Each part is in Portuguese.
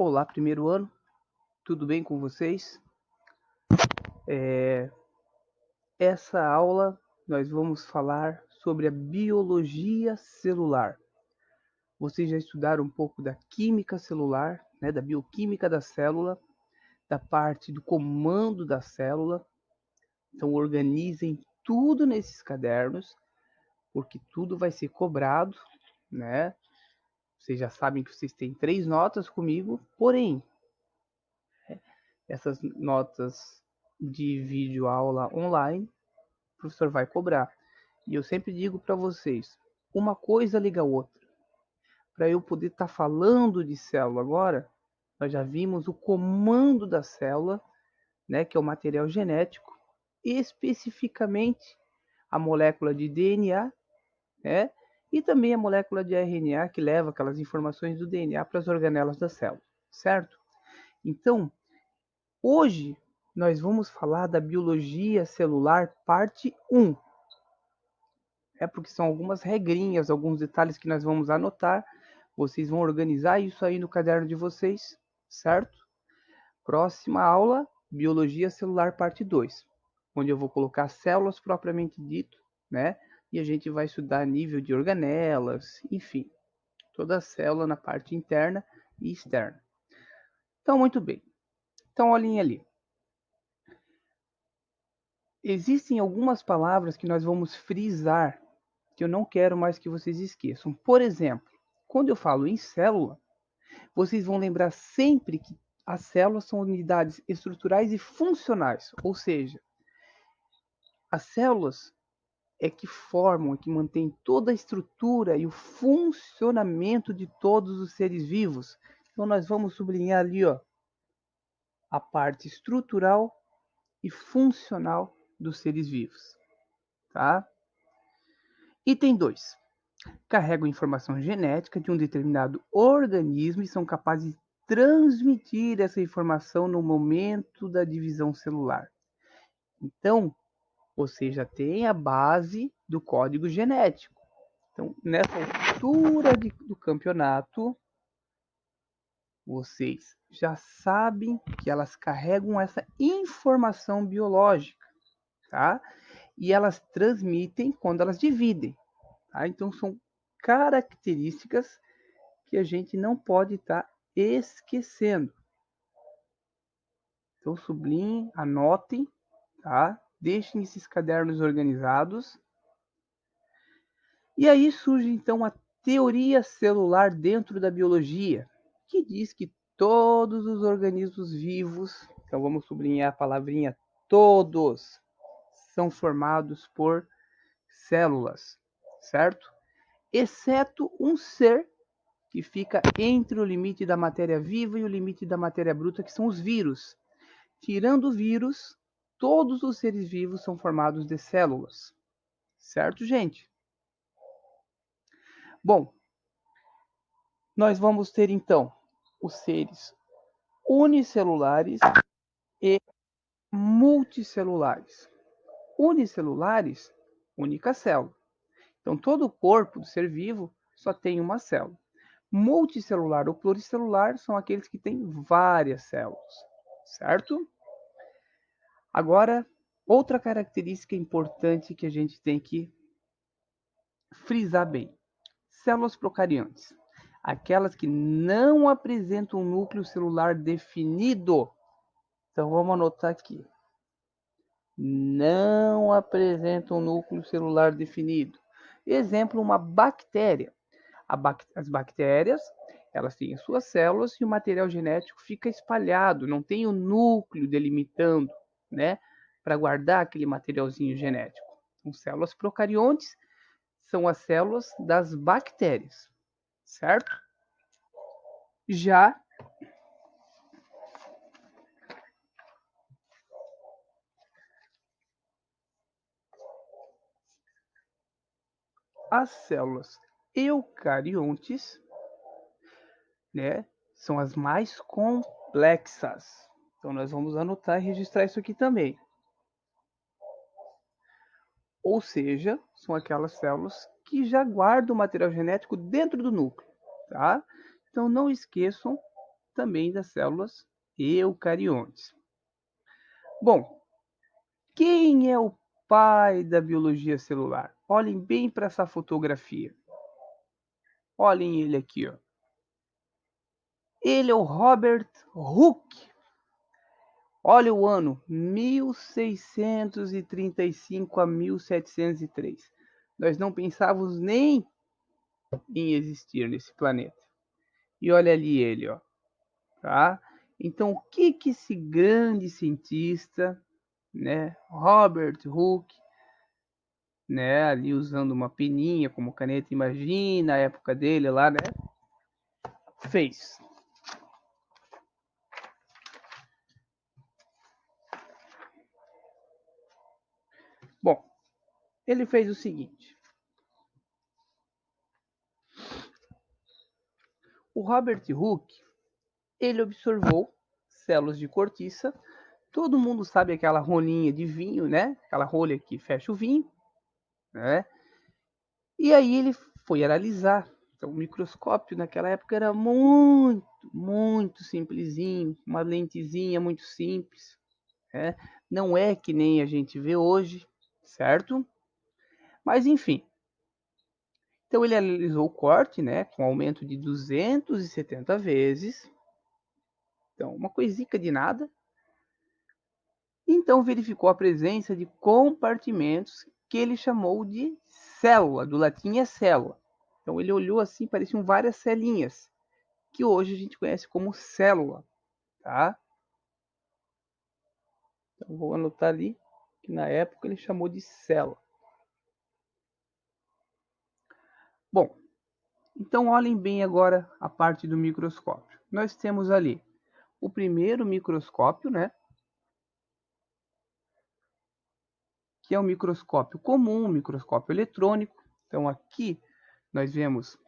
Olá, primeiro ano, tudo bem com vocês? Essa aula nós vamos falar sobre a biologia celular. Vocês já estudaram um pouco da química celular, né, da bioquímica da célula, da parte do comando da célula. Então organizem tudo nesses cadernos, porque tudo vai ser cobrado, né? Vocês já sabem que vocês têm 3 notas comigo, porém, essas notas de vídeo aula online o professor vai cobrar. E eu sempre digo para vocês, uma coisa liga a outra. Para eu poder estar falando de célula agora, nós já vimos o comando da célula, né, que é o material genético, especificamente a molécula de DNA, né, e também a molécula de RNA que leva aquelas informações do DNA para as organelas da célula, certo? Então, hoje nós vamos falar da biologia celular parte 1. Porque são algumas regrinhas, alguns detalhes que nós vamos anotar. Vocês vão organizar isso aí no caderno de vocês, certo? Próxima aula, Biologia Celular Parte 2, onde eu vou colocar células propriamente dito, né? E a gente vai estudar nível de organelas, enfim, toda a célula na parte interna e externa. Então, muito bem. Então, olhem ali. Existem algumas palavras que nós vamos frisar que eu não quero mais que vocês esqueçam. Por exemplo, quando eu falo em célula, vocês vão lembrar sempre que as células são unidades estruturais e funcionais, ou seja, as células é que formam, é que mantêm toda a estrutura e o funcionamento de todos os seres vivos. Então nós vamos sublinhar ali, ó, a parte estrutural e funcional dos seres vivos, tá? Item 2. Carregam informação genética de um determinado organismo e são capazes de transmitir essa informação no momento da divisão celular. Então, você já tem a base do código genético. Então, nessa altura do campeonato, vocês já sabem que elas carregam essa informação biológica, tá? E elas transmitem quando elas dividem, tá? Então, são características que a gente não pode estar esquecendo. Então, sublinhem, anotem, tá? Deixem esses cadernos organizados. E aí surge, então, a teoria celular dentro da biologia, que diz que todos os organismos vivos, então vamos sublinhar a palavrinha todos, são formados por células, certo? Exceto um ser que fica entre o limite da matéria viva e o limite da matéria bruta, que são os vírus. Tirando o vírus, todos os seres vivos são formados de células. Certo, gente? Bom, nós vamos ter então os seres unicelulares e multicelulares. Unicelulares, única célula. Então, todo o corpo do ser vivo só tem uma célula. Multicelular ou pluricelular são aqueles que têm várias células, certo? Agora, outra característica importante que a gente tem que frisar bem. Células procariontes. Aquelas que não apresentam um núcleo celular definido. Então, vamos anotar aqui. Não apresentam um núcleo celular definido. Exemplo, uma bactéria. As bactérias, elas têm as suas células e o material genético fica espalhado, não tem o núcleo delimitando, né, para guardar aquele materialzinho genético. Então, células procariontes são as células das bactérias, certo? Já as células eucariontes, né, são as mais complexas. Então nós vamos anotar e registrar isso aqui também. Ou seja, são aquelas células que já guardam o material genético dentro do núcleo, tá? Então não esqueçam também das células eucariontes. Bom, quem é o pai da biologia celular? Olhem bem para essa fotografia. Olhem ele aqui, ó. Ele é o Robert Hooke. Olha o ano, 1635 a 1703. Nós não pensávamos nem em existir nesse planeta. E olha ali ele, ó. Tá? Então, o que esse grande cientista, né, Robert Hooke, né, ali usando uma peninha como caneta, imagina a época dele lá, né, fez? Bom, ele fez o seguinte. O Robert Hooke, ele observou células de cortiça. Todo mundo sabe aquela rolinha de vinho, né? Aquela rolha que fecha o vinho, né? E aí ele foi analisar. Então, o microscópio naquela época era muito simplesinho, uma lentezinha muito simples, né? Não é que nem a gente vê hoje, certo? Mas enfim. Então ele analisou o corte, né, com aumento de 270 vezes. Então, uma coisica de nada. Então verificou a presença de compartimentos que ele chamou de célula, do latim é célula. Então ele olhou assim, pareciam várias celinhas, que hoje a gente conhece como célula, tá? Então vou anotar ali que na época ele chamou de célula. Bom, então olhem bem agora a parte do microscópio. Nós temos ali o primeiro microscópio, né? Que é um microscópio comum, um microscópio eletrônico. Então aqui nós vemos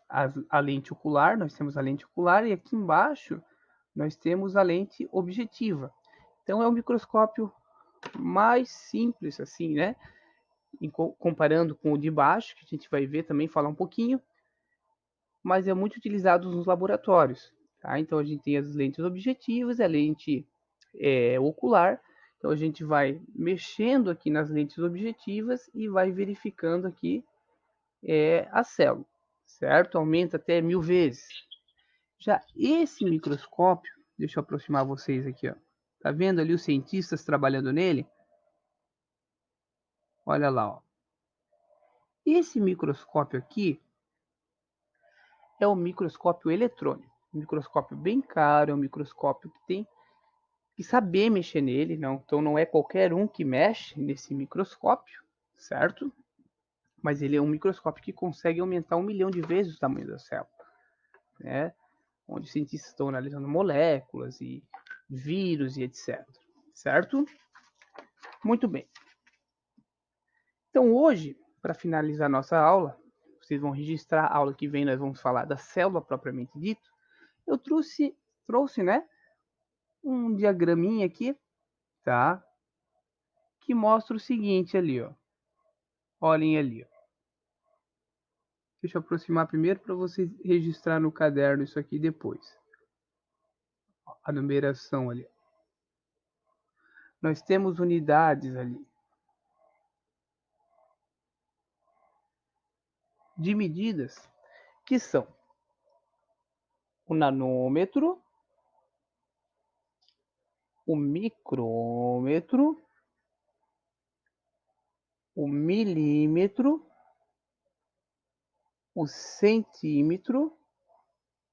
a lente ocular, nós temos a lente ocular e aqui embaixo nós temos a lente objetiva. Então é um microscópio mais simples assim, né? Comparando com o de baixo, que a gente vai ver também, falar um pouquinho, mas é muito utilizado nos laboratórios. Tá? Então a gente tem as lentes objetivas, a lente ocular. Então a gente vai mexendo aqui nas lentes objetivas e vai verificando aqui a célula, certo? Aumenta até 1000 vezes. Já esse microscópio, deixa eu aproximar vocês aqui, ó. Tá vendo ali os cientistas trabalhando nele? Olha lá, ó. Esse microscópio aqui é o microscópio eletrônico. Um microscópio bem caro, é um microscópio que tem que saber mexer nele, não. Então não é qualquer um que mexe nesse microscópio, certo? Mas ele é um microscópio que consegue aumentar 1 milhão de vezes o tamanho da célula, né? Onde os cientistas estão analisando moléculas e vírus e etc. Certo? Muito bem. Então hoje, para finalizar nossa aula, vocês vão registrar a aula que vem, nós vamos falar da célula propriamente dito. Eu trouxe, né, um diagraminha aqui, tá? Que mostra o seguinte ali, ó. Olhem ali, ó. Deixa eu aproximar primeiro para vocês registrar no caderno isso aqui depois. A numeração ali. Nós temos unidades ali de medidas que são o nanômetro, o micrômetro, o milímetro, o centímetro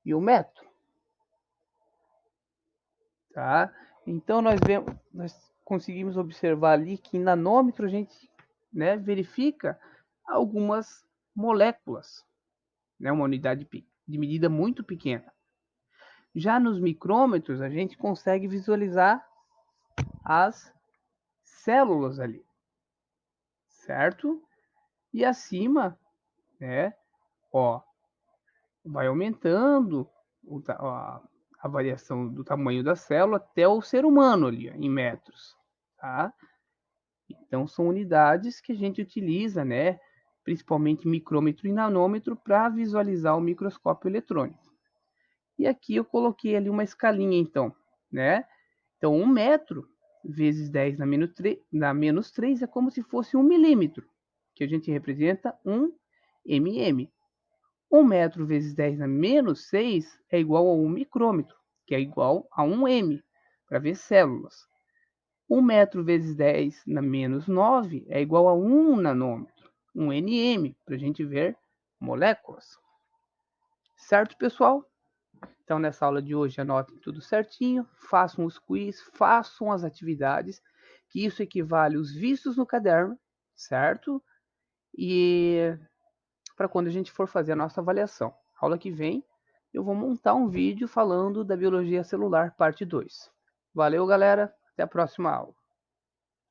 e o metro, tá? Então nós conseguimos observar ali que em nanômetro a gente, né, verifica algumas moléculas, né, uma unidade de medida muito pequena. Já nos micrômetros a gente consegue visualizar as células ali, certo? E acima, né, ó, vai aumentando a variação do tamanho da célula até o ser humano ali, ó, em metros, tá? Então são unidades que a gente utiliza, né, principalmente micrômetro e nanômetro, para visualizar o microscópio eletrônico. E aqui eu coloquei ali uma escalinha, então, né? Então, 1 metro vezes 10 na menos 3 é como se fosse 1 milímetro, que a gente representa 1 mm. 1 metro vezes 10 na menos 6 é igual a 1 micrômetro, que é igual a 1 m, para ver células. 1 metro vezes 10 na menos 9 é igual a 1 nanômetro, 1 nm, para a gente ver moléculas. Certo, pessoal? Então, nessa aula de hoje, anotem tudo certinho, façam os quiz, façam as atividades, que isso equivale aos vistos no caderno, certo? E para quando a gente for fazer a nossa avaliação. Aula que vem, eu vou montar um vídeo falando da biologia celular, parte 2. Valeu, galera. Até a próxima aula.